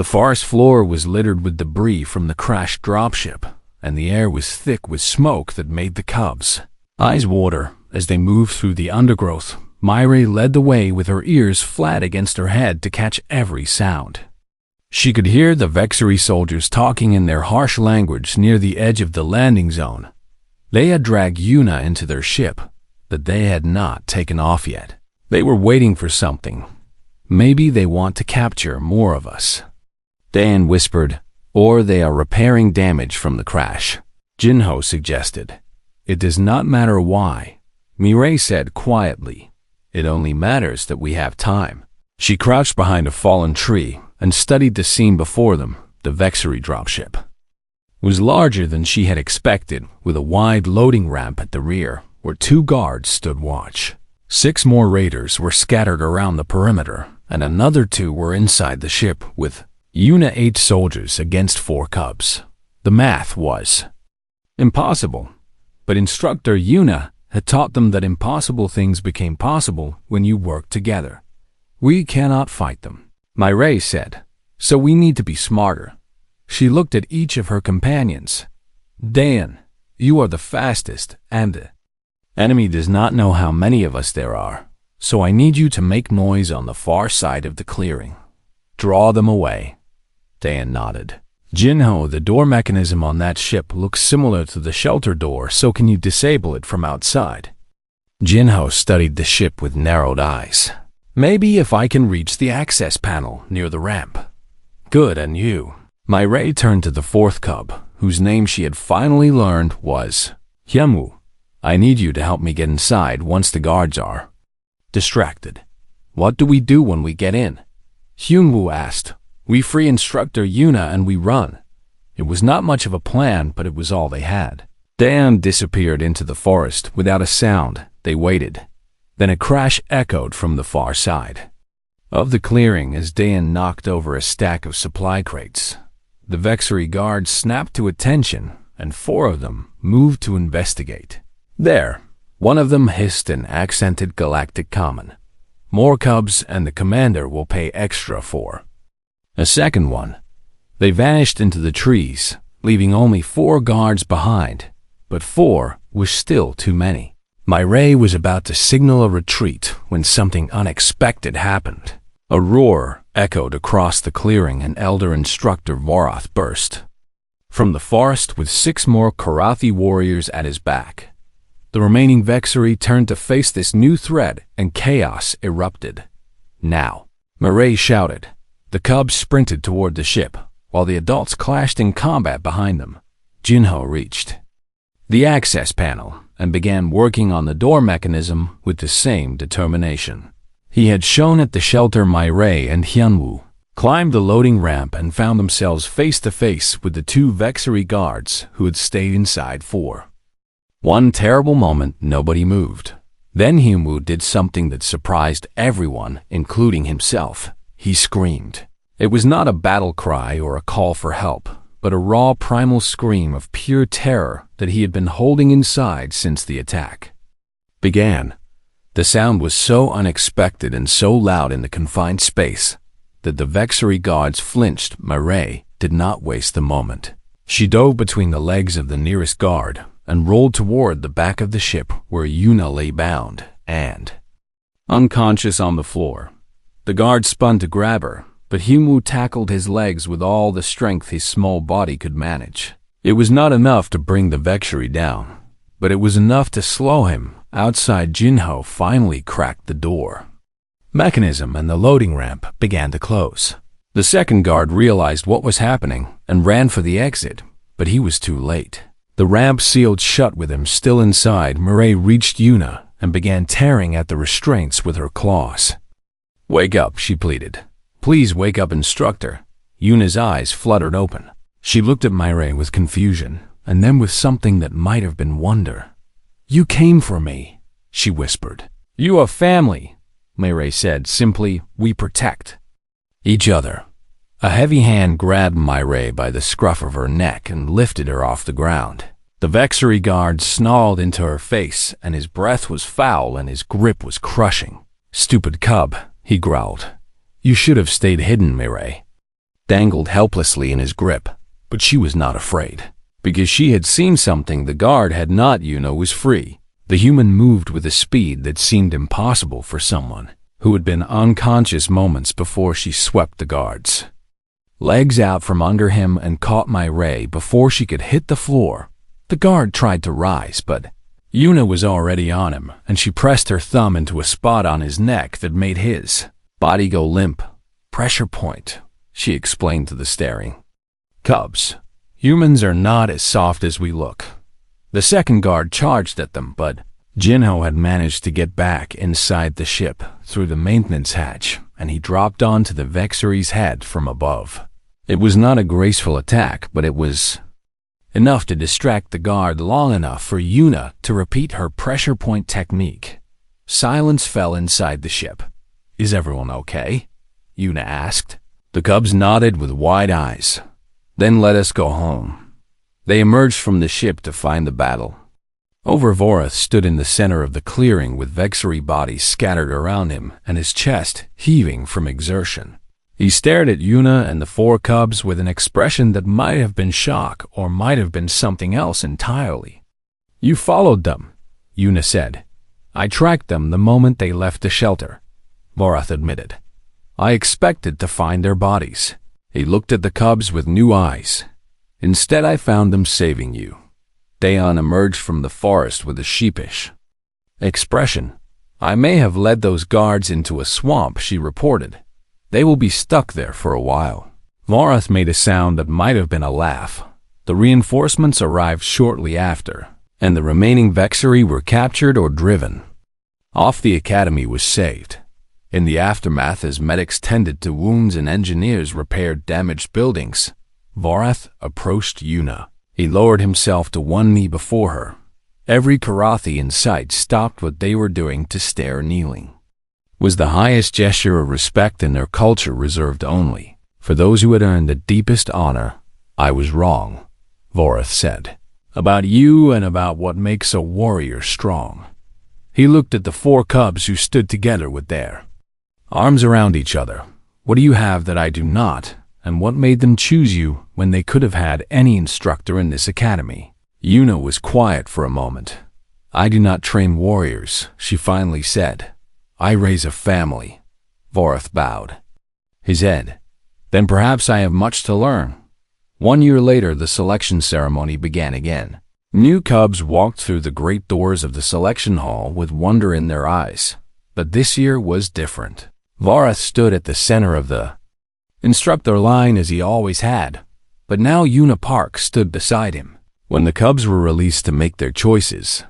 The forest floor was littered with debris from the crashed dropship, and the air was thick with smoke that made the cubs' eyes water as they moved through the undergrowth. Myra led the way with her ears flat against her head to catch every sound. She could hear the Vexery soldiers talking in their harsh language near the edge of the landing zone. They had dragged Yuna into their ship, but they had not taken off yet. They were waiting for something. Maybe they want to capture more of us. Dan whispered, or they are repairing damage from the crash. Jinho suggested. It does not matter why, Mireille said quietly. It only matters that we have time. She crouched behind a fallen tree and studied the scene before them. The Vexery dropship was larger than she had expected, with a wide loading ramp at the rear, where 2 guards stood watch. 6 more raiders were scattered around the perimeter, and another 2 were inside the ship, with Yuna 8 soldiers against 4 cubs. The math was impossible, but instructor Yuna had taught them that impossible things became possible when you work together. We cannot fight them, Mireille said, so we need to be smarter. She looked at each of her companions. Dan, you are the fastest, and the enemy does not know how many of us there are, so I need you to make noise on the far side of the clearing. Draw them away. Dan nodded. Jinho, the door mechanism on that ship looks similar to the shelter door, so can you disable it from outside? Jinho studied the ship with narrowed eyes. Maybe if I can reach the access panel near the ramp. Good, and you? Mireille turned to the 4th cub, whose name she had finally learned was Hyunwoo. I need you to help me get inside once the guards are distracted. What do we do when we get in? Hyunwoo asked. We free instructor Yuna and we run. It was not much of a plan, but it was all they had. Dan disappeared into the forest without a sound. They waited. Then a crash echoed from the far side of the clearing as Dan knocked over a stack of supply crates. The Vexery guards snapped to attention, and 4 of them moved to investigate. There, one of them hissed an accented galactic common. More cubs and the commander will pay extra for. A second one. They vanished into the trees, leaving only 4 guards behind, but 4 was still too many. Mireille was about to signal a retreat when something unexpected happened. A roar echoed across the clearing and Elder Instructor Voroth burst from the forest with 6 more Karathi warriors at his back. The remaining Vexery turned to face this new threat, and chaos erupted. Now, Mireille shouted. The cubs sprinted toward the ship, while the adults clashed in combat behind them. Jinho reached the access panel and began working on the door mechanism with the same determination he had shown at the shelter. Mireille and Hyunwoo climbed the loading ramp and found themselves face to face with the 2 Vexery guards who had stayed inside for one terrible moment. Nobody moved. Then Hyunwoo did something that surprised everyone, including himself. He screamed. It was not a battle cry or a call for help, but a raw primal scream of pure terror that he had been holding inside since the attack began. The sound was so unexpected and so loud in the confined space that the Vexery guards flinched. Mireille did not waste the moment. She dove between the legs of the nearest guard and rolled toward the back of the ship where Yuna lay bound and unconscious on the floor. The guard spun to grab her, but Hyunwoo tackled his legs with all the strength his small body could manage. It was not enough to bring the Vexery down, but it was enough to slow him. Outside, Jinho finally cracked the door mechanism and the loading ramp began to close. The second guard realized what was happening and ran for the exit, but he was too late. The ramp sealed shut with him still inside. Mireille reached Yuna and began tearing at the restraints with her claws. Wake up, she pleaded. Please wake up, instructor. Yuna's eyes fluttered open. She looked at Mireille with confusion, and then with something that might have been wonder. You came for me, she whispered. You are family, Mireille said simply. We protect each other. A heavy hand grabbed Mireille by the scruff of her neck and lifted her off the ground. The Vexery guard snarled into her face, and his breath was foul and his grip was crushing. Stupid cub, he growled. You should have stayed hidden, Mireille. dangled helplessly in his grip. But she was not afraid, because she had seen something the guard had not. Yuna was free. The human moved with a speed that seemed impossible for someone who had been unconscious moments before she swept the guards. Legs out from under him and caught my ray before she could hit the floor. The guard tried to rise, but Yuna was already on him, and she pressed her thumb into a spot on his neck that made his body go limp. Pressure point, she explained to the staring cubs. Humans are not as soft as we look. The second guard charged at them, but Jinho had managed to get back inside the ship through the maintenance hatch, and he dropped onto the Vexery's head from above. It was not a graceful attack, but it was enough to distract the guard long enough for Yuna to repeat her pressure point technique. Silence fell inside the ship. "Is everyone okay?" Yuna asked. The cubs nodded with wide eyes. "Then let us go home." They emerged from the ship to find the battle. Vorath stood in the center of the clearing with Vexery bodies scattered around him and his chest heaving from exertion. He stared at Yuna and the four cubs with an expression that might have been shock or might have been something else entirely. "You followed them," Yuna said. "I tracked them the moment they left the shelter," Vorath admitted. "I expected to find their bodies." He looked at the cubs with new eyes. "Instead, I found them saving you." Daeon emerged from the forest with a sheepish expression. "I may have led those guards into a swamp," she reported. "They will be stuck there for a while." Vorath made a sound that might have been a laugh. The reinforcements arrived shortly after, and the remaining Vexery were captured or driven off. The academy was saved. In the aftermath, as medics tended to wounds and engineers repaired damaged buildings, Vorath approached Yuna. He lowered himself to one knee before her. Every Karathi in sight stopped what they were doing to stare. Kneeling was the highest gesture of respect in their culture, reserved only for those who had earned the deepest honor. "I was wrong," Vorath said, "about you and about what makes a warrior strong." He looked at the four cubs who stood together with their arms around each other. "What do you have that I do not, and what made them choose you when they could have had any instructor in this academy?" Yuna was quiet for a moment. "I do not train warriors," she finally said. "I raise a family." Vorath bowed his head. "Then perhaps I have much to learn." 1 year later, the selection ceremony began again. New cubs walked through the great doors of the selection hall with wonder in their eyes. But this year was different. Vorath stood at the center of the instructor line as he always had, but now Yuna Park stood beside him. When the cubs were released to make their choices,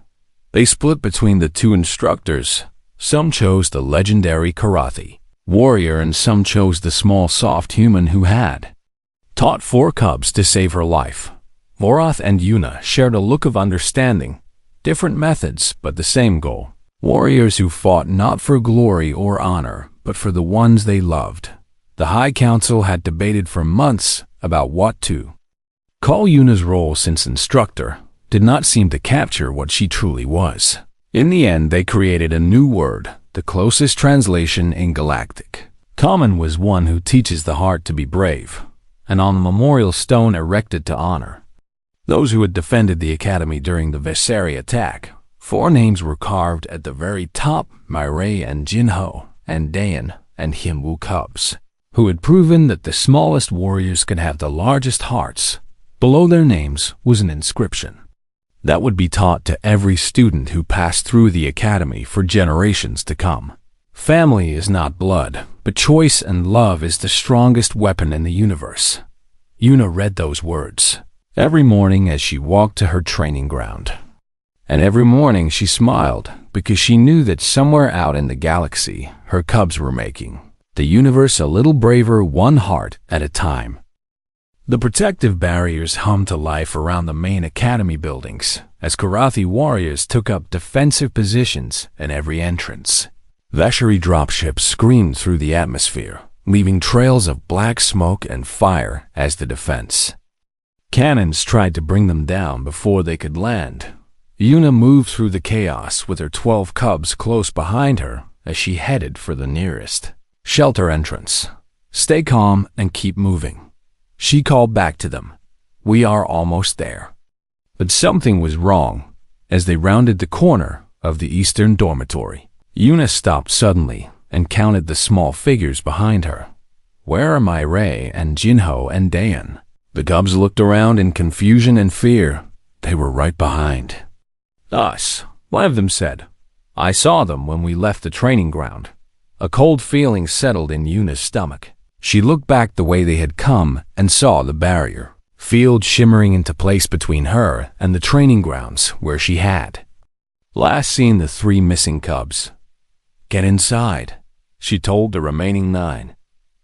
they split between the two instructors. Some chose the legendary Karathi warrior, and some chose the small soft human who had taught four cubs to save her life. Vorath and Yuna shared a look of understanding, different methods, but the same goal. Warriors who fought not for glory or honor, but for the ones they loved. The High Council had debated for months about what to call Yuna's role, since instructor did not seem to capture what she truly was. In the end, they created a new word, the closest translation in Galactic. Common was one who teaches the heart to be brave, and on the memorial stone erected to honor those who had defended the academy during the Vexery attack, 4 names were carved at the very top: Mireille and Jinho, and Daeon and Himwu cubs, who had proven that the smallest warriors could have the largest hearts. Below their names was an inscription that would be taught to every student who passed through the academy for generations to come. Family is not blood, but choice, and love is the strongest weapon in the universe. Yuna read those words every morning as she walked to her training ground. And every morning she smiled, because she knew that somewhere out in the galaxy, her cubs were making the universe a little braver, one heart at a time. The protective barriers hummed to life around the main academy buildings as Karathi warriors took up defensive positions in every entrance. Vexery dropships screamed through the atmosphere, leaving trails of black smoke and fire as the defense cannons tried to bring them down before they could land. Yuna moved through the chaos with her 12 cubs close behind her as she headed for the nearest shelter entrance. "Stay calm and keep moving," She called back to them. "We are almost there." But something was wrong. As they rounded the corner of the eastern dormitory, Yuna stopped suddenly and counted the small figures behind her. Where are Mai-Ray and Jinho and Dayan? The cubs looked around in confusion and fear. They were right behind us, one of them said. "I saw them when we left the training ground." A cold feeling settled in Yuna's stomach. She looked back the way they had come and saw the barrier field shimmering into place between her and the training grounds where she had last seen the 3 missing cubs. "Get inside," she told the remaining 9.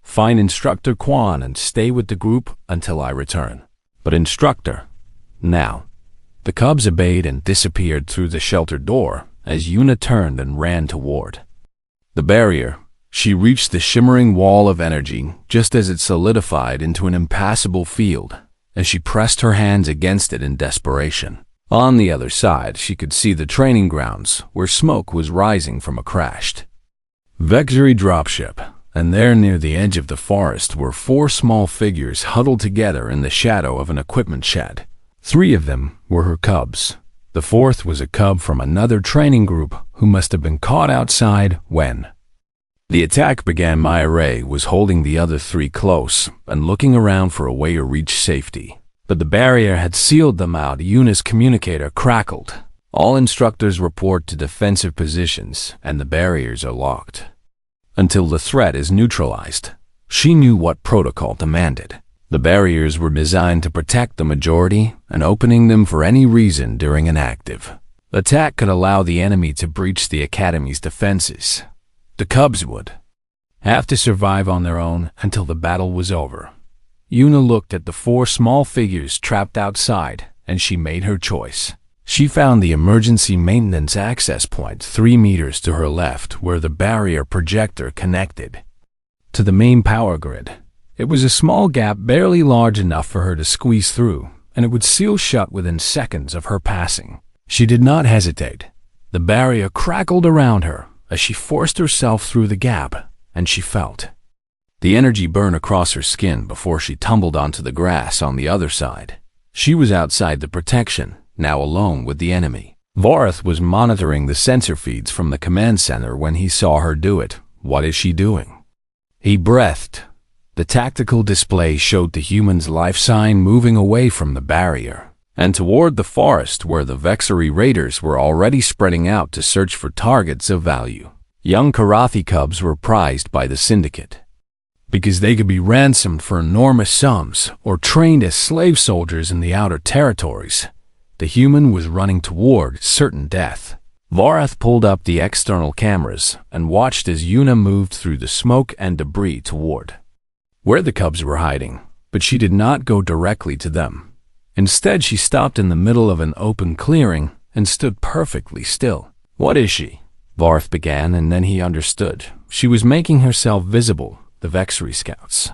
"Find Instructor Quan and stay with the group until I return." "But Instructor, now." The cubs obeyed and disappeared through the shelter door as Yuna turned and ran toward the barrier. She reached the shimmering wall of energy just as it solidified into an impassable field. As she pressed her hands against it in desperation, on the other side she could see the training grounds where smoke was rising from a crashed Vexury dropship, and there near the edge of the forest were 4 small figures huddled together in the shadow of an equipment shed. 3 of them were her cubs. The 4th was a cub from another training group who must have been caught outside when the attack began. Mai-Ray was holding the other 3 close and looking around for a way to reach safety. But the barrier had sealed them out. Yuna's communicator crackled. "All instructors report to defensive positions, and the barriers are locked until the threat is neutralized." She knew what protocol demanded. The barriers were designed to protect the majority, and opening them for any reason during an active attack could allow the enemy to breach the Academy's defenses. The cubs would have to survive on their own until the battle was over. Yuna looked at the 4 small figures trapped outside, and she made her choice. She found the emergency maintenance access point 3 meters to her left, where the barrier projector connected to the main power grid. It was a small gap barely large enough for her to squeeze through, and it would seal shut within seconds of her passing. She did not hesitate. The barrier crackled around her as she forced herself through the gap, and she felt the energy burn across her skin before she tumbled onto the grass on the other side. She was outside the protection, now alone with the enemy. Vorath was monitoring the sensor feeds from the command center when he saw her do it. "What is she doing?" He breathed. The tactical display showed the human's life sign moving away from the barrier and toward the forest where the Vexury raiders were already spreading out to search for targets of value. Young Karathi cubs were prized by the Syndicate because they could be ransomed for enormous sums or trained as slave soldiers in the outer territories. The human was running toward certain death. Vorath pulled up the external cameras and watched as Yuna moved through the smoke and debris toward where the cubs were hiding, but she did not go directly to them. Instead, she stopped in the middle of an open clearing and stood perfectly still. "What is she?" Vorath began, and then he understood. She was making herself visible. The Vexury scouts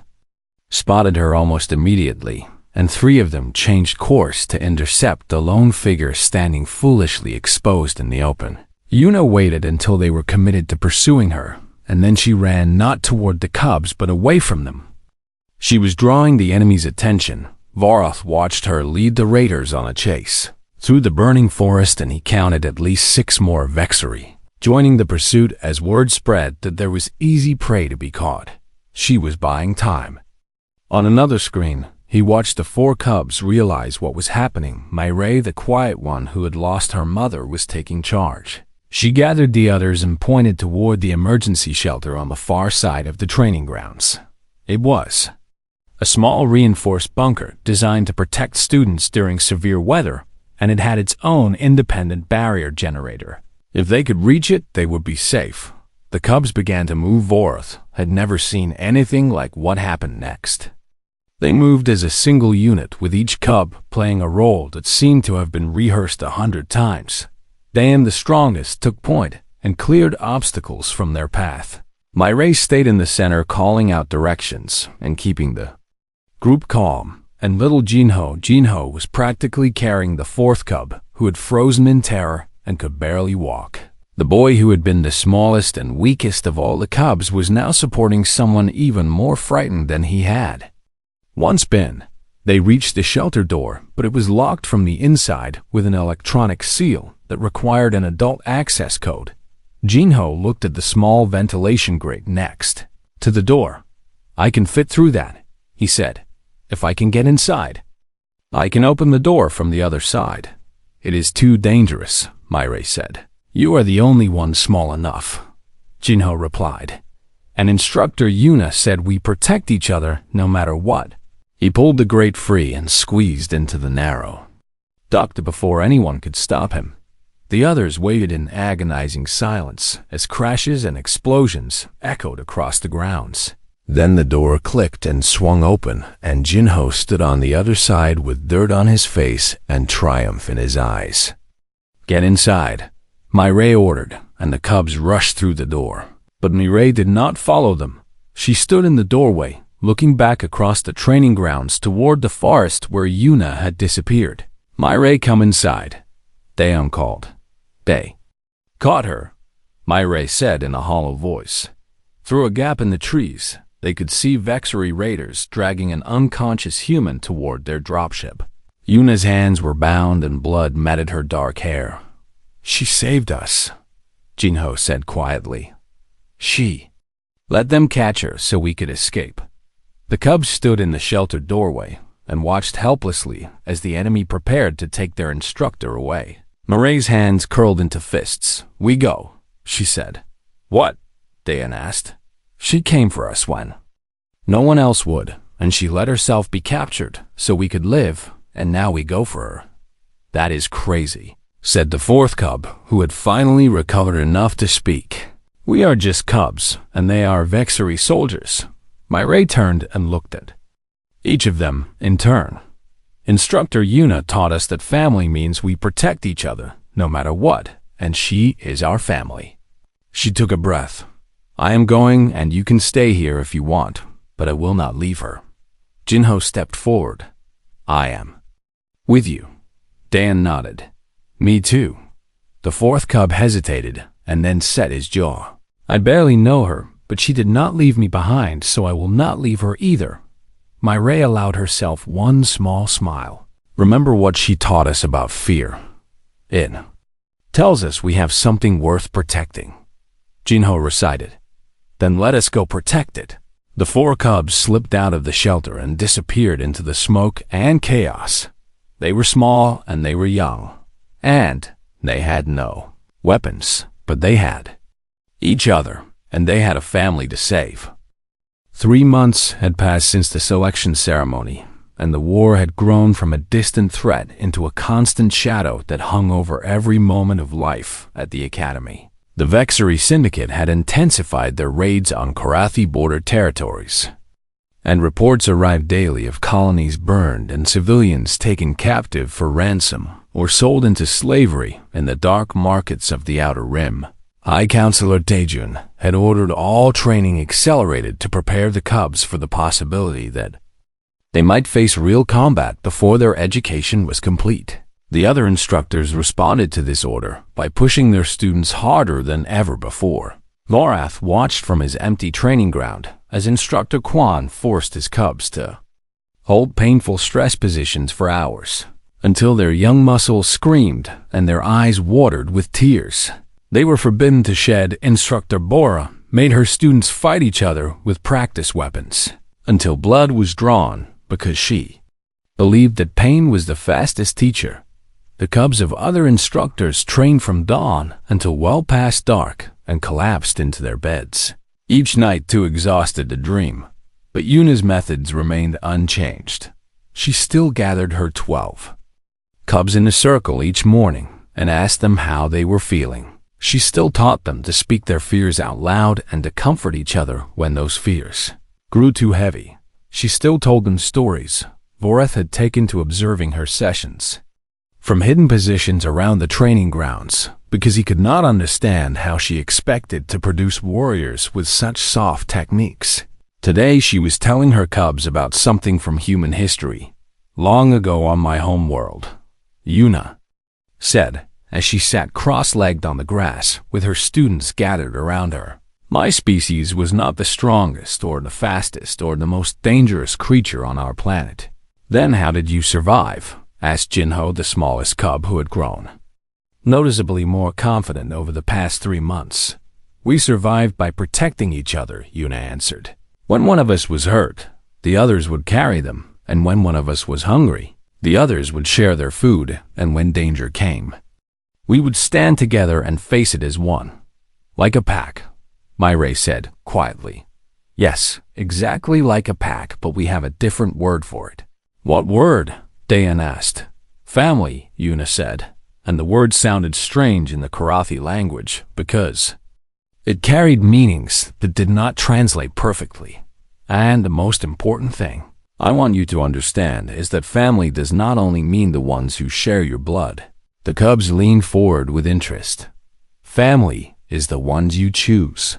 spotted her almost immediately, and 3 of them changed course to intercept the lone figure standing foolishly exposed in the open. Yuna waited until they were committed to pursuing her, and then she ran not toward the cubs but away from them. She was drawing the enemy's attention. Vorath watched her lead the raiders on a chase through the burning forest, and he counted at least 6 more Vexury joining the pursuit as word spread that there was easy prey to be caught. She was buying time. On another screen, he watched the 4 cubs realize what was happening. Mai-Ray, the quiet one who had lost her mother, was taking charge. She gathered the others and pointed toward the emergency shelter on the far side of the training grounds. It was a small reinforced bunker designed to protect students during severe weather, and it had its own independent barrier generator. If they could reach it, they would be safe. The cubs began to move. Vorath had never seen anything like what happened next. They moved as a single unit, with each cub playing a role that seemed to have been rehearsed 100 times. Dan, the strongest, took point and cleared obstacles from their path. Mai-Ray stayed in the center, calling out directions and keeping the group calm, and little Jinho was practically carrying the 4th cub, who had frozen in terror and could barely walk. The boy, who had been the smallest and weakest of all the cubs, was now supporting someone even more frightened than he had Once been, they reached the shelter door, but it was locked from the inside with an electronic seal that required an adult access code. Jinho looked at the small ventilation grate next to the door. "I can fit through that," he said, "if I can get inside. I can open the door from the other side." "It is too dangerous," Mireille said. "You are the only one small enough," Jinho replied. "And Instructor Yuna said we protect each other no matter what." He pulled the grate free and squeezed into the narrow. Ducked before anyone could stop him. The others waited in agonizing silence as crashes and explosions echoed across the grounds. Then the door clicked and swung open, and Jinho stood on the other side with dirt on his face and triumph in his eyes. "Get inside," Mireille ordered, and the cubs rushed through the door. But Mireille did not follow them. She stood in the doorway, looking back across the training grounds toward the forest where Yuna had disappeared. "Mireille, come inside," Daeon called. "They caught her," Mireille said in a hollow voice. Through a gap in the trees, they could see Vexery raiders dragging an unconscious human toward their dropship. Yuna's hands were bound and blood matted her dark hair. "She saved us," Jinho said quietly. "She let them catch her so we could escape." The cubs stood in the sheltered doorway and watched helplessly as the enemy prepared to take their instructor away. Mireille's hands curled into fists. "We go," she said. "What?" Daeon asked. "She came for us when no one else would, and she let herself be captured so we could live, and now we go for her." "That is crazy," said the fourth cub, who had finally recovered enough to speak. "We are just cubs, and they are Vexery soldiers." Mireille turned and looked at each of them in turn. "Instructor Yuna taught us that family means we protect each other, no matter what, and she is our family." She took a breath. "I am going, and you can stay here if you want, but I will not leave her." Jinho stepped forward. "I am with you." Daeon nodded. "Me too." The fourth cub hesitated and then set his jaw. "I barely know her, but she did not leave me behind, so I will not leave her either." Mireille allowed herself one small smile. "Remember what she taught us about fear. It tells us we have something worth protecting," Jinho recited. "Then let us go protect it." The four cubs slipped out of the shelter and disappeared into the smoke and chaos. They were small and they were young, and they had no weapons, but they had each other, and they had a family to save. 3 months had passed since the selection ceremony, and the war had grown from a distant threat into a constant shadow that hung over every moment of life at the academy. The Vexery Syndicate had intensified their raids on Korathi border territories, and reports arrived daily of colonies burned and civilians taken captive for ransom or sold into slavery in the dark markets of the Outer Rim. High Counselor Taejun had ordered all training accelerated to prepare the cubs for the possibility that they might face real combat before their education was complete. The other instructors responded to this order by pushing their students harder than ever before. Lorath watched from his empty training ground as Instructor Quan forced his cubs to hold painful stress positions for hours, until their young muscles screamed and their eyes watered with tears. They were forbidden to shed. Instructor Bora made her students fight each other with practice weapons until blood was drawn because she believed that pain was the fastest teacher. The cubs of other instructors trained from dawn until well past dark and collapsed into their beds, each night too exhausted to dream. But Yuna's methods remained unchanged. She still gathered her 12 cubs in a circle each morning and asked them how they were feeling. She still taught them to speak their fears out loud and to comfort each other when those fears grew too heavy. She still told them stories Voreth had taken to observing her sessions from hidden positions around the training grounds, because he could not understand how she expected to produce warriors with such soft techniques. Today she was telling her cubs about something from human history. "Long ago on my home world," Yuna said, as she sat cross-legged on the grass with her students gathered around her. My species was not the strongest or the fastest or the most dangerous creature on our planet. Then how did you survive? Asked Jinho, the smallest cub who had grown noticeably more confident over the past 3 months. We survived by protecting each other, Yuna answered. When one of us was hurt, the others would carry them, and when one of us was hungry, the others would share their food, and when danger came, we would stand together and face it as one. Like a pack, Myray said quietly. Yes, exactly like a pack, but we have a different word for it. What word? Dayan asked. Family, Yuna said, and the word sounded strange in the Karathi language because it carried meanings that did not translate perfectly. And the most important thing I want you to understand is that family does not only mean the ones who share your blood. The cubs leaned forward with interest. Family is the ones you choose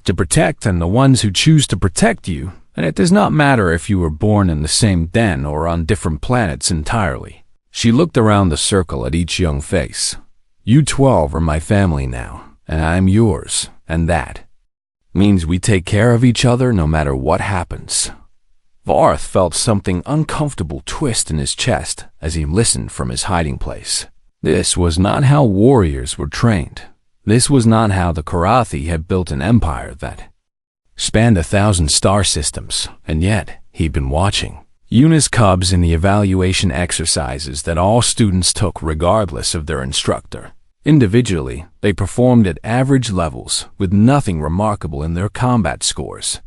to protect and the ones who choose to protect you, and it does not matter if you were born in the same den or on different planets entirely. She looked around the circle at each young face. You 12 are my family now, and I'm yours, and that means we take care of each other no matter what happens. Varth felt something uncomfortable twist in his chest as he listened from his hiding place. This was not how warriors were trained. This was not how the Karathi had built an empire that spanned 1,000 star systems, and yet he'd been watching Yuna's cubs in the evaluation exercises that all students took regardless of their instructor. Individually, they performed at average levels with nothing remarkable in their combat scores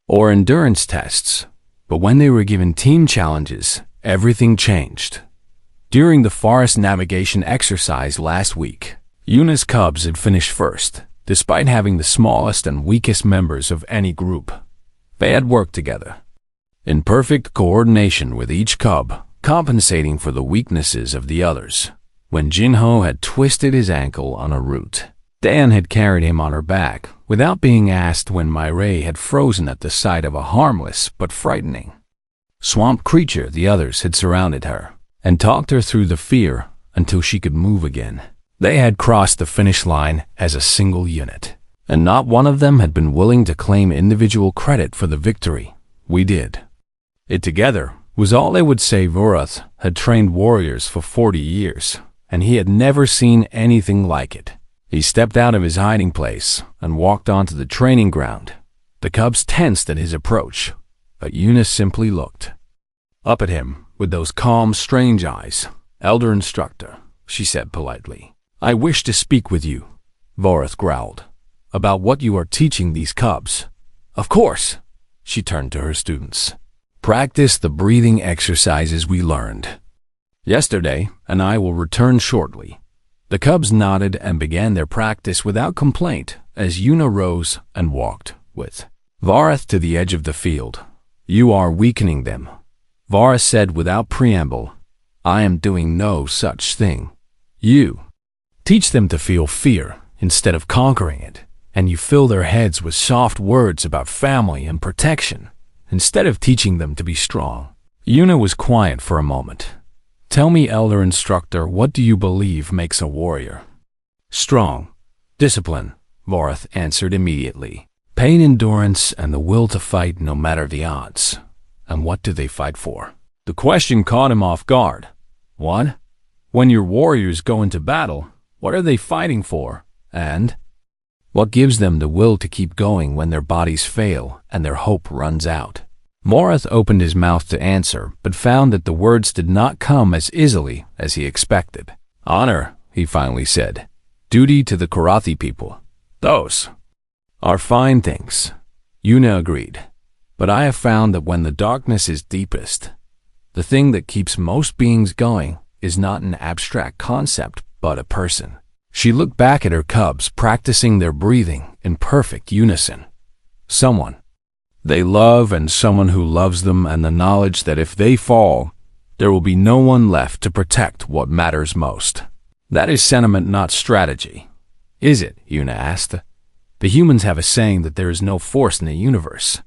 or endurance tests. But when they were given team challenges, everything changed. During the forest navigation exercise last week, Yuna's cubs had finished first, despite having the smallest and weakest members of any group. They had worked together in perfect coordination with each cub, compensating for the weaknesses of the others. When Jinho had twisted his ankle on a root, Dan had carried him on her back without being asked. When Myray had frozen at the sight of a harmless but frightening swamp creature, the others had surrounded her and talked her through the fear until she could move again. They had crossed the finish line as a single unit, and not one of them had been willing to claim individual credit for the victory. We did it together was all they would say. Varath had trained warriors for 40 years, and he had never seen anything like it. He stepped out of his hiding place and walked onto the training ground. The cubs tensed at his approach, but Yuna simply looked up at him with those calm, strange eyes. Elder instructor, she said politely. I wish to speak with you, Varath growled, about what you are teaching these cubs. Of course, she turned to her students. Practice the breathing exercises we learned yesterday, and I will return shortly. The cubs nodded and began their practice without complaint as Yuna rose and walked with Varath to the edge of the field. You are weakening them, Varath said without preamble. I am doing no such thing. You teach them to feel fear instead of conquering it, and you fill their heads with soft words about family and protection instead of teaching them to be strong. Yuna was quiet for a moment. Tell me, elder instructor, what do you believe makes a warrior strong? Discipline, Varath answered immediately. Pain, endurance, and the will to fight no matter the odds. And what do they fight for? The question caught him off guard. What? When your warriors go into battle, what are they fighting for? And what gives them the will to keep going when their bodies fail and their hope runs out? Varath opened his mouth to answer, but found that the words did not come as easily as he expected. Honor, he finally said. Duty to the Karathi people. Those are fine things, Yuna agreed. But I have found that when the darkness is deepest, the thing that keeps most beings going is not an abstract concept, but a person. She looked back at her cubs practicing their breathing in perfect unison. Someone they love and someone who loves them, and the knowledge that if they fall, there will be no one left to protect what matters most. That is sentiment, not strategy. Is it? Yuna asked. The humans have a saying that there is no force in the universe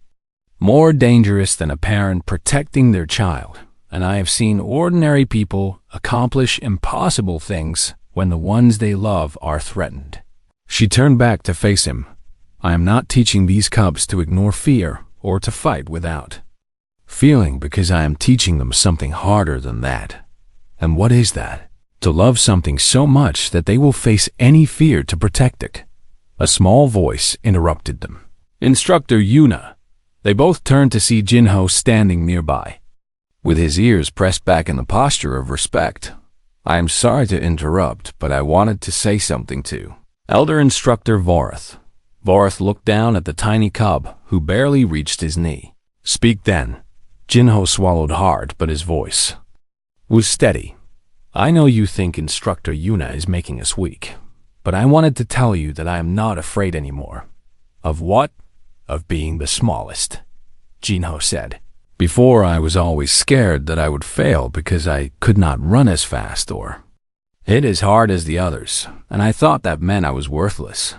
more dangerous than a parent protecting their child, and I have seen ordinary people accomplish impossible things when the ones they love are threatened. She turned back to face him. I am not teaching these cubs to ignore fear or to fight without feeling, because I am teaching them something harder than that. And what is that? To love something so much that they will face any fear to protect it. A small voice interrupted them. Instructor Yuna. They both turned to see Jinho standing nearby, with his ears pressed back in the posture of respect. I am sorry to interrupt, but I wanted to say something too. Elder Instructor Vorath. Vorath looked down at the tiny cub, who barely reached his knee. Speak then. Jinho swallowed hard, but his voice was steady. I know you think Instructor Yuna is making us weak, but I wanted to tell you that I am not afraid anymore. Of what? Of being the smallest, Jinho said. Before, I was always scared that I would fail because I could not run as fast or hit as hard as the others, and I thought that meant I was worthless.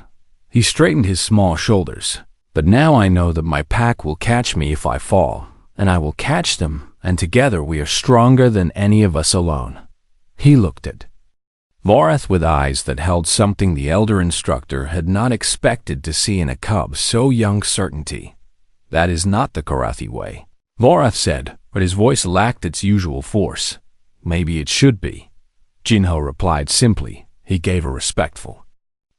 He straightened his small shoulders. But now I know that my pack will catch me if I fall, and I will catch them, and together we are stronger than any of us alone. He looked at Vorath with eyes that held something the elder instructor had not expected to see in a cub so young. Certainty. That is not the Karathi way, Vorath said, but his voice lacked its usual force. Maybe it should be. Jinho replied simply. He gave a respectful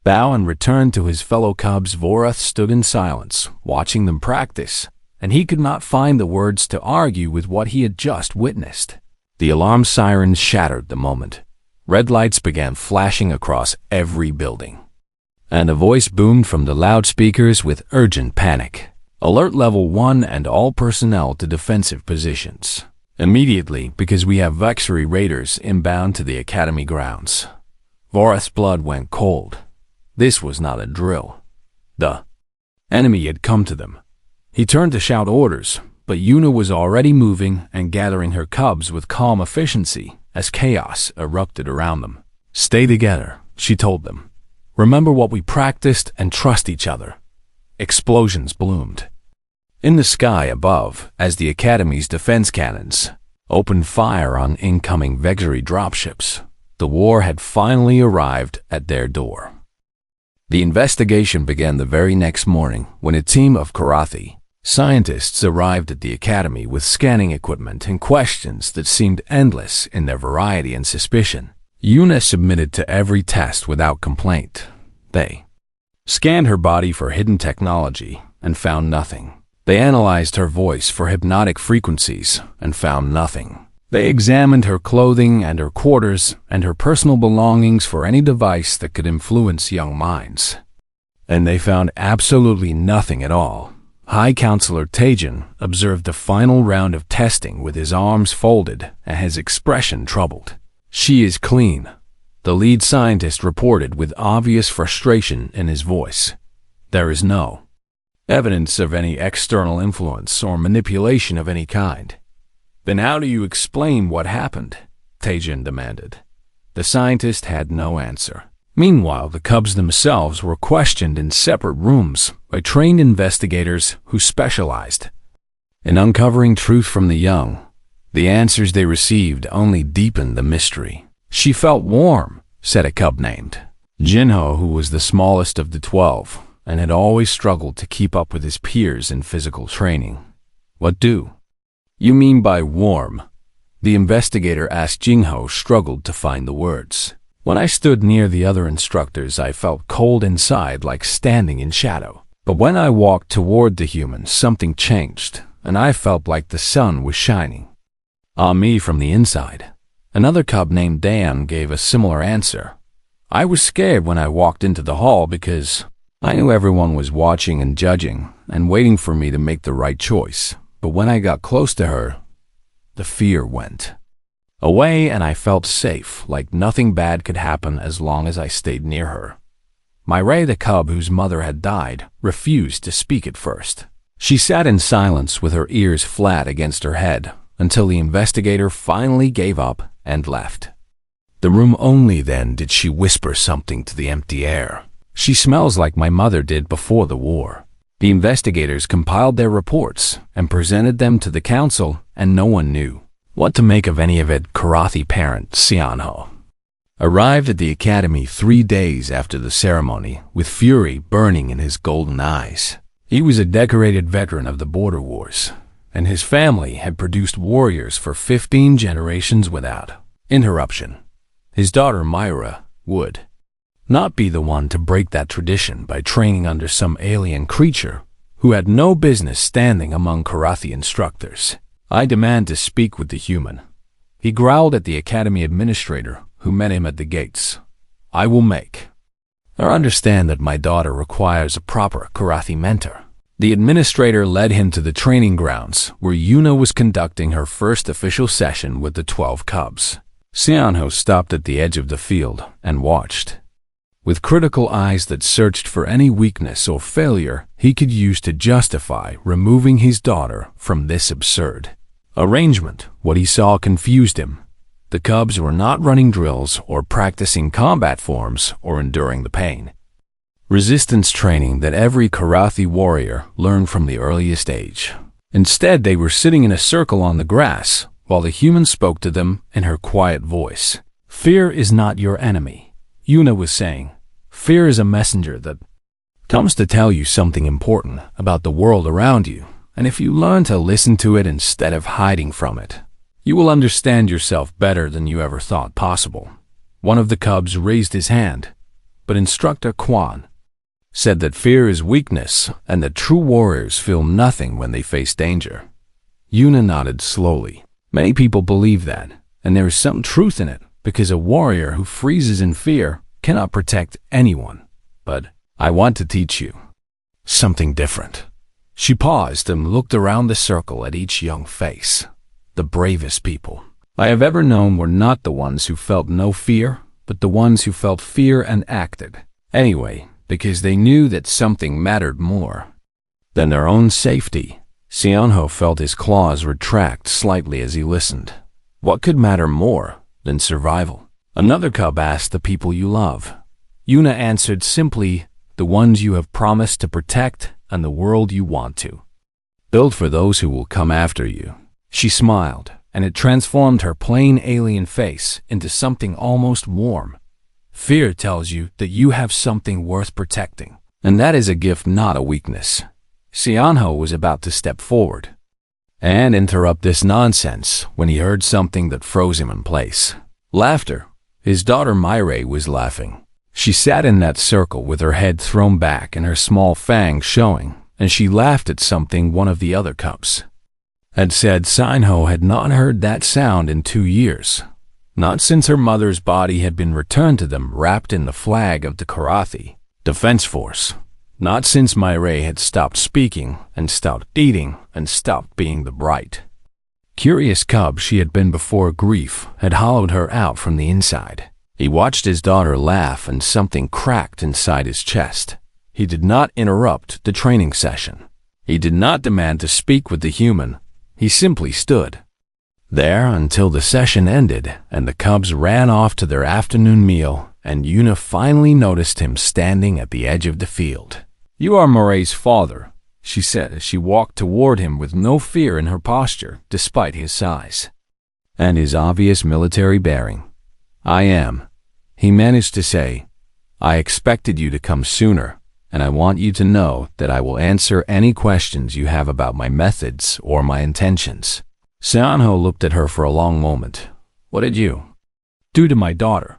bow and returned to his fellow cubs. Vorath stood in silence, watching them practice, and he could not find the words to argue with what he had just witnessed. The alarm sirens shattered the moment. Red lights began flashing across every building, and a voice boomed from the loudspeakers with urgent panic. Alert level 1 and all personnel to defensive positions immediately, because we have Vexury raiders inbound to the academy grounds. Vorath's blood went cold. This was not a drill. The enemy had come to them. He turned to shout orders, but Yuna was already moving and gathering her cubs with calm efficiency as chaos erupted around them. Stay together, she told them. Remember what we practiced and trust each other. Explosions bloomed in the sky above as the Academy's defense cannons opened fire on incoming Vexury dropships. The war had finally arrived at their door. The investigation began the very next morning when a team of Karathi scientists arrived at the Academy with scanning equipment and questions that seemed endless in their variety and suspicion. Yuna submitted to every test without complaint. They scanned her body for hidden technology and found nothing. They analyzed her voice for hypnotic frequencies and found nothing. They examined her clothing and her quarters and her personal belongings for any device that could influence young minds, and they found absolutely nothing at all. High Counselor Tejan observed the final round of testing with his arms folded and his expression troubled. She is clean, the lead scientist reported with obvious frustration in his voice. There is no evidence of any external influence or manipulation of any kind. Then how do you explain what happened? Tejan demanded. The scientist had no answer. Meanwhile, the cubs themselves were questioned in separate rooms by trained investigators who specialized in uncovering truth from the young. The answers they received only deepened the mystery. She felt warm, said a cub named Jinho, who was the smallest of the 12 and had always struggled to keep up with his peers in physical training. What do you mean by warm? The investigator asked. Jinho struggled to find the words. When I stood near the other instructors, I felt cold inside, like standing in shadow. But when I walked toward the humans, something changed, and I felt like the sun was shining on me from the inside. Another cub named Dan gave a similar answer. I was scared when I walked into the hall because I knew everyone was watching and judging and waiting for me to make the right choice. But when I got close to her, the fear went away and I felt safe, like nothing bad could happen as long as I stayed near her. Myray, the cub whose mother had died, refused to speak at first. She sat in silence with her ears flat against her head until the investigator finally gave up and left the room. Only then did she whisper something to the empty air. She smells like my mother did before the war. The investigators compiled their reports and presented them to the council, and no one knew what to make of any of it. Karathi parent Sianho arrived at the academy 3 days after the ceremony with fury burning in his golden eyes. He was a decorated veteran of the border wars, and his family had produced warriors for 15 generations without interruption. His daughter Myra would not be the one to break that tradition by training under some alien creature who had no business standing among Karathi instructors. "I demand to speak with the human," he growled at the academy administrator who met him at the gates. "I will make her understand that my daughter requires a proper Karathi mentor." The administrator led him to the training grounds where Yuna was conducting her first official session with the 12 cubs. Xianho stopped at the edge of the field and watched. With critical eyes that searched for any weakness or failure he could use to justify removing his daughter from this absurd arrangement. What he saw confused him. The cubs were not running drills or practicing combat forms or enduring the pain resistance training that every Karathi warrior learned from the earliest age. Instead, they were sitting in a circle on the grass while the human spoke to them in her quiet voice. "Fear is not your enemy," Yuna was saying. "Fear is a messenger that comes to tell you something important about the world around you, and if you learn to listen to it instead of hiding from it, you will understand yourself better than you ever thought possible." One of the cubs raised his hand, but Instructor Kwan said that fear is weakness and that true warriors feel nothing when they face danger. Yuna nodded slowly. Many people believe that, and there is some truth in it, because a warrior who freezes in fear cannot protect anyone. But I want to teach you something different. She paused and looked around the circle at each young face. The bravest people I have ever known were not the ones who felt no fear, but the ones who felt fear and acted anyway, because they knew that something mattered more than their own safety. Xianho felt his claws retract slightly as he listened. What could matter more than survival? Another cub asked, "The people you love." Yuna answered simply, "The ones you have promised to protect and the world you want to build for those who will come after you." She smiled, and it transformed her plain alien face into something almost warm. Fear tells you that you have something worth protecting, and that is a gift, not a weakness. Xianho was about to step forward and interrupt this nonsense when he heard something that froze him in place. Laughter. His daughter Myra was laughing. She sat in that circle with her head thrown back and her small fangs showing, and she laughed at something one of the other cubs had said. Xianho had not heard that sound in 2 years. Not since her mother's body had been returned to them wrapped in the flag of the Karathi Defense Force. Not since Myra had stopped speaking and stopped eating and stopped being the bright, curious cub she had been before grief had hollowed her out from the inside. He watched his daughter laugh and something cracked inside his chest. He did not interrupt the training session. He did not demand to speak with the human. He simply stood there until the session ended and the cubs ran off to their afternoon meal, and Yuna finally noticed him standing at the edge of the field. "You are Moray's father," she said as she walked toward him with no fear in her posture despite his size and his obvious military bearing. "I am," he managed to say. "I expected you to come sooner, and I want you to know that I will answer any questions you have about my methods or my intentions." Xianho looked at her for a long moment. "What did you do to my daughter?"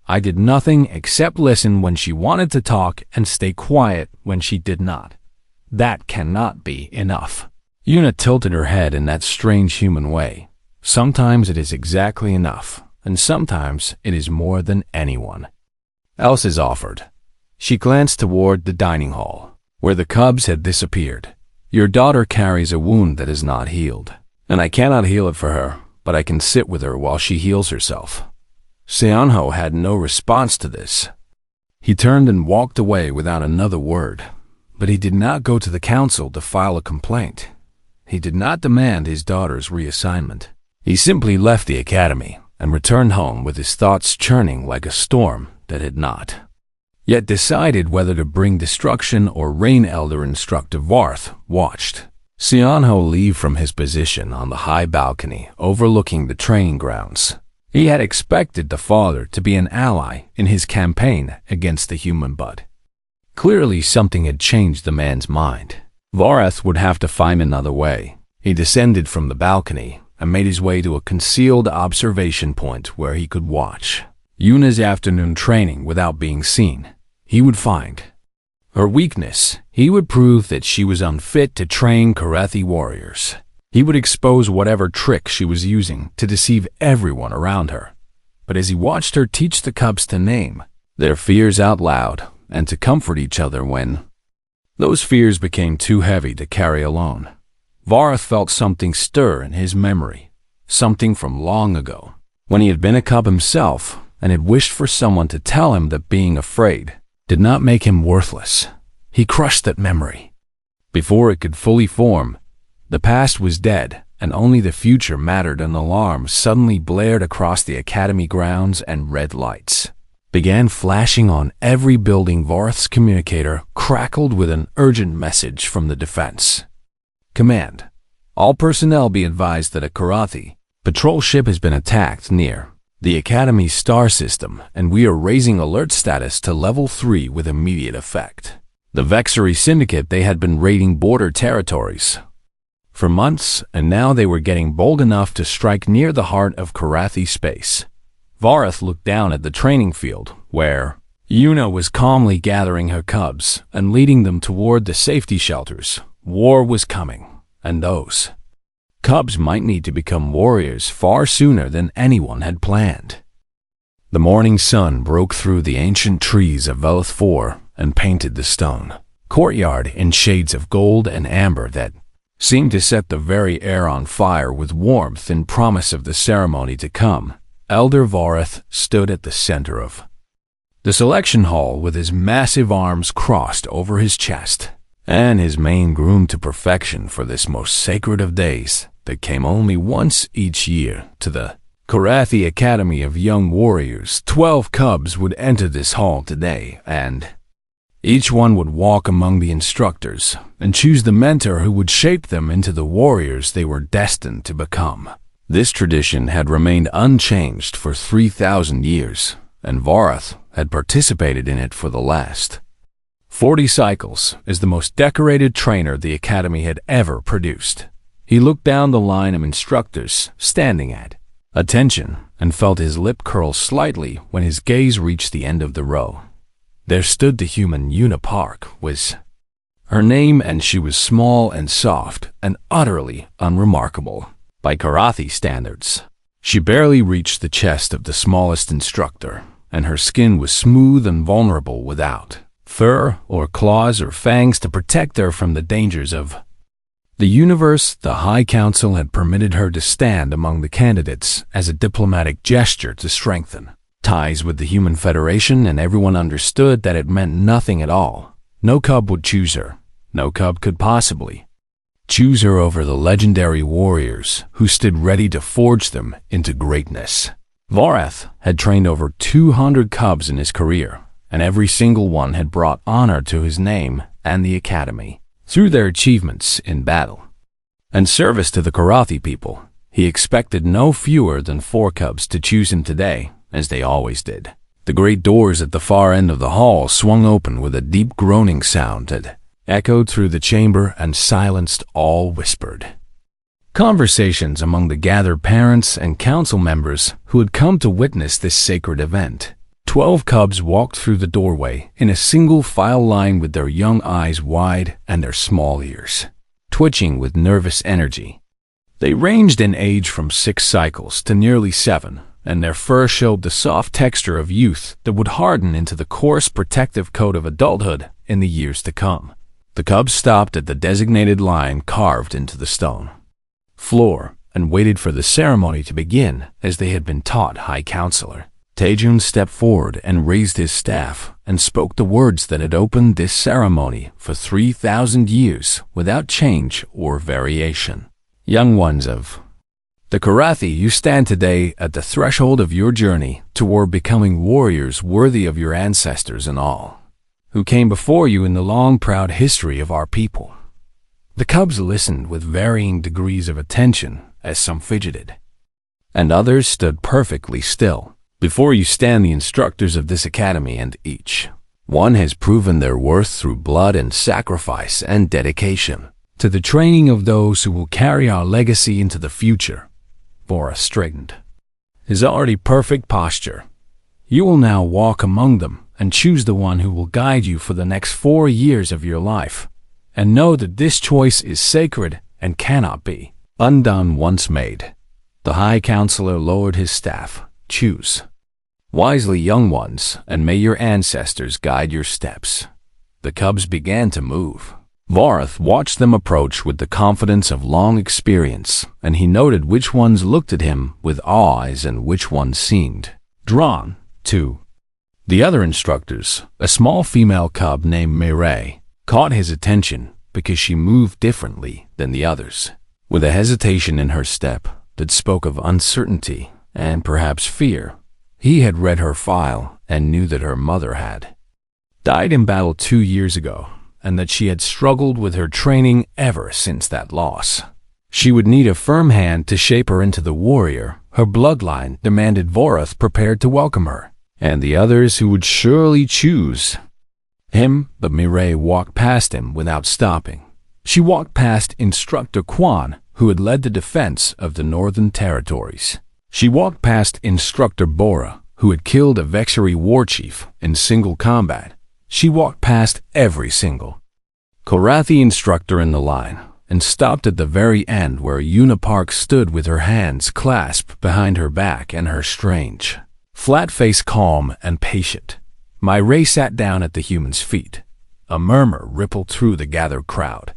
"I did nothing except listen when she wanted to talk and stay quiet when she did not. That cannot be enough." Yuna tilted her head in that strange human way. Sometimes it is exactly enough, and sometimes it is more than anyone else is offered. She glanced toward the dining hall, where the cubs had disappeared. "Your daughter carries a wound that is not healed, and I cannot heal it for her, but I can sit with her while she heals herself." Xianho had no response to this. He turned and walked away without another word, but he did not go to the council to file a complaint. He did not demand his daughter's reassignment. He simply left the academy and returned home with his thoughts churning like a storm that had not yet decided whether to bring destruction or reign. Elder Instructor Varth watched Xianho leave from his position on the high balcony overlooking the training grounds. He had expected the father to be an ally in his campaign against the human bud. Clearly something had changed the man's mind. Varath would have to find another way. He descended from the balcony and made his way to a concealed observation point where he could watch Yuna's afternoon training without being seen. He would find her weakness. He would prove that she was unfit to train Karathi warriors. He would expose whatever trick she was using to deceive everyone around her. But as he watched her teach the cubs to name their fears out loud and to comfort each other when those fears became too heavy to carry alone, Varath felt something stir in his memory, something from long ago, when he had been a cub himself and had wished for someone to tell him that being afraid did not make him worthless. He crushed that memory. Before it could fully form, the past was dead, and only the future mattered. An alarm suddenly blared across the academy grounds, and red lights began flashing on every building. Varath's communicator crackled with an urgent message from the defense. Command. All personnel be advised that a Karathi patrol ship has been attacked near the Academy's star system, and we are raising alert status to level 3 with immediate effect. The Vexery Syndicate, they had been raiding border territories for months, and now they were getting bold enough to strike near the heart of Karathi space. Varath looked down at the training field, where Yuna was calmly gathering her cubs and leading them toward the safety shelters. War was coming, and those cubs might need to become warriors far sooner than anyone had planned. The morning sun broke through the ancient trees of Velith 4 and painted the stone courtyard in shades of gold and amber that seemed to set the very air on fire with warmth in promise of the ceremony to come. Elder Varath stood at the center of the selection hall with his massive arms crossed over his chest, and his mane groomed to perfection for this most sacred of days that came only once each year to the Karathi Academy of Young Warriors. 12 cubs would enter this hall today, and each one would walk among the instructors and choose the mentor who would shape them into the warriors they were destined to become. This tradition had remained unchanged for 3,000 years, and Varath had participated in it for the last 40 cycles as the most decorated trainer the Academy had ever produced. He looked down the line of instructors standing at attention and felt his lip curl slightly when his gaze reached the end of the row. There stood the human Yuna Park, was her name, and she was small and soft and utterly unremarkable by Karathi standards. She barely reached the chest of the smallest instructor, and her skin was smooth and vulnerable without fur or claws or fangs to protect her from the dangers of the universe. The High Council had permitted her to stand among the candidates as a diplomatic gesture to strengthen ties with the Human Federation, and everyone understood that it meant nothing at all. No cub would choose her. No cub could possibly choose her over the legendary warriors who stood ready to forge them into greatness. Varath had trained over 200 cubs in his career, and every single one had brought honor to his name and the Academy through their achievements in battle and service to the Karathi people. He expected no fewer than 4 cubs to choose him today, as they always did. The great doors at the far end of the hall swung open with a deep groaning sound that echoed through the chamber and silenced all whispered conversations among the gathered parents and council members who had come to witness this sacred event. 12 cubs walked through the doorway in a single file line with their young eyes wide and their small ears twitching with nervous energy. They ranged in age from 6 cycles to nearly 7, and their fur showed the soft texture of youth that would harden into the coarse protective coat of adulthood in the years to come. The cubs stopped at the designated line carved into the stone floor and waited for the ceremony to begin as they had been taught. High Counselor Tejun stepped forward and raised his staff and spoke the words that had opened this ceremony for 3,000 years without change or variation. Young ones of the Karathi, you stand today at the threshold of your journey toward becoming warriors worthy of your ancestors and all who came before you in the long, proud history of our people. The cubs listened with varying degrees of attention as some fidgeted, and others stood perfectly still. Before you stand the instructors of this academy, and each one has proven their worth through blood and sacrifice and dedication to the training of those who will carry our legacy into the future. Vorath straightened his already perfect posture. You will now walk among them and choose the one who will guide you for the next 4 years of your life. And know that this choice is sacred and cannot be undone once made. The High Counselor lowered his staff. Choose wisely, young ones, and may your ancestors guide your steps. The cubs began to move. Vorath watched them approach with the confidence of long experience, and he noted which ones looked at him with eyes and which ones seemed drawn to the other instructors. A small female cub named Mireille caught his attention because she moved differently than the others, with a hesitation in her step that spoke of uncertainty and perhaps fear. He had read her file and knew that her mother had died in battle 2 years ago, and that she had struggled with her training ever since that loss. She would need a firm hand to shape her into the warrior her bloodline demanded. Vorath prepared to welcome her, and the others who would surely choose him, but Mireille walked past him without stopping. She walked past Instructor Quan, who had led the defense of the Northern Territories. She walked past Instructor Bora, who had killed a Vexery war chief in single combat. She walked past every single Korathi instructor in the line and stopped at the very end where Una Park stood with her hands clasped behind her back and her strange, flat face calm and patient. Mireille sat down at the human's feet. A murmur rippled through the gathered crowd.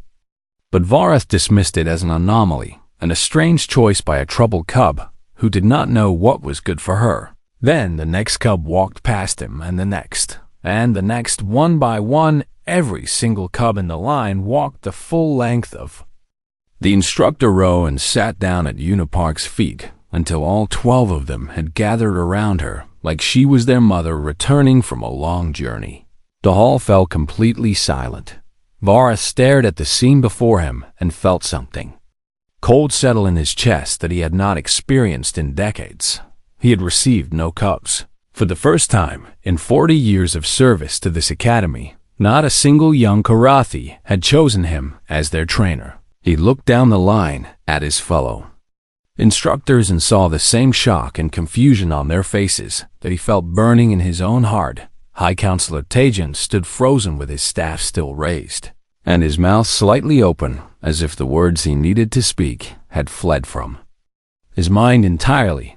But Vorath dismissed it as an anomaly and a strange choice by a troubled cub who did not know what was good for her. Then the next cub walked past him, and the next. And the next. One by one, every single cub in the line walked the full length of the instructor row and sat down at Una Park's feet until all 12 of them had gathered around her like she was their mother returning from a long journey. The hall fell completely silent. Vorath stared at the scene before him and felt something cold settle in his chest that he had not experienced in decades. He had received no cubs. For the first time in 40 years of service to this academy, not a single young Korathi had chosen him as their trainer. He looked down the line at his fellow instructors and saw the same shock and confusion on their faces that he felt burning in his own heart. High Counselor Tejan stood frozen with his staff still raised, and his mouth slightly open, as if the words he needed to speak had fled from his mind entirely.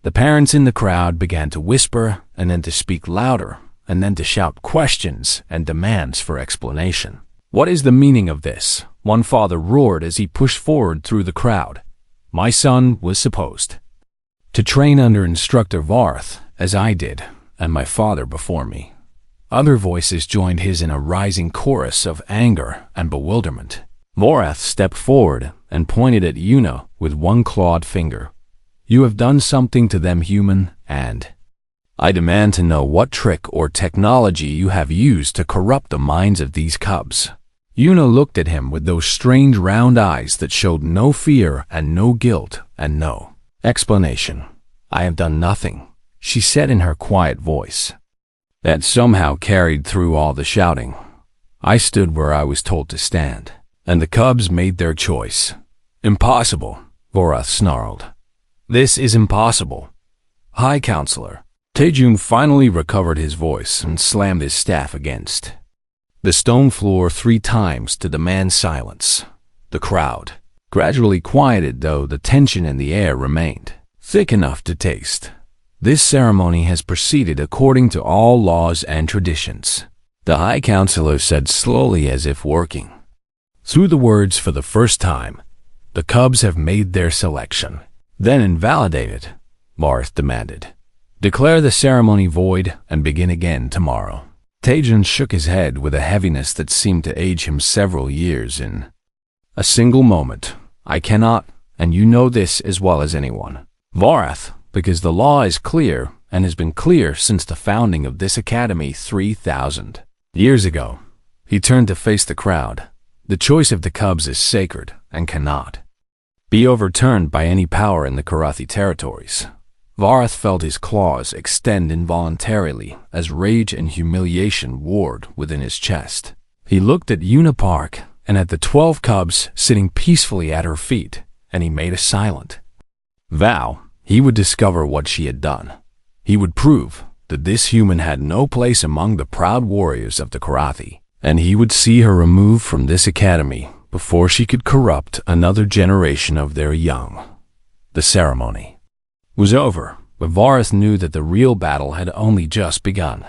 The parents in the crowd began to whisper, and then to speak louder, and then to shout questions and demands for explanation. "What is the meaning of this?" one father roared as he pushed forward through the crowd. "My son was supposed to train under Instructor Vorath, as I did, and my father before me." Other voices joined his in a rising chorus of anger and bewilderment. Vorath stepped forward and pointed at Una with one clawed finger. "You have done something to them, human, and I demand to know what trick or technology you have used to corrupt the minds of these cubs." Una looked at him with those strange round eyes that showed no fear and no guilt and no explanation. "I have done nothing," she said in her quiet voice that somehow carried through all the shouting. "I stood where I was told to stand, and the cubs made their choice." "Impossible," Vorath snarled. "This is impossible." "High Counselor." Tejun finally recovered his voice and slammed his staff against the stone floor 3 times to demand silence. The crowd gradually quieted, though the tension in the air remained thick enough to taste. "This ceremony has proceeded according to all laws and traditions," the High Counselor said slowly, as if working through the words for the first time. "The cubs have made their selection." "Then invalidate it," Vorath demanded. "Declare the ceremony void and begin again tomorrow." Tejan shook his head with a heaviness that seemed to age him several years in a single moment. "I cannot, and you know this as well as anyone, Vorath, because the law is clear and has been clear since the founding of this academy 3,000 years ago." He turned to face the crowd. "The choice of the cubs is sacred and cannot be overturned by any power in the Karathi territories. Varath felt his claws extend involuntarily as rage and humiliation warred within his chest. He looked at Unipark and at the 12 cubs sitting peacefully at her feet, and he made a silent vow he would discover what she had done. He would prove that this human had no place among the proud warriors of the Karathi, and he would see her removed from this academy before she could corrupt another generation of their young. The ceremony was over, but Varus knew that the real battle had only just begun.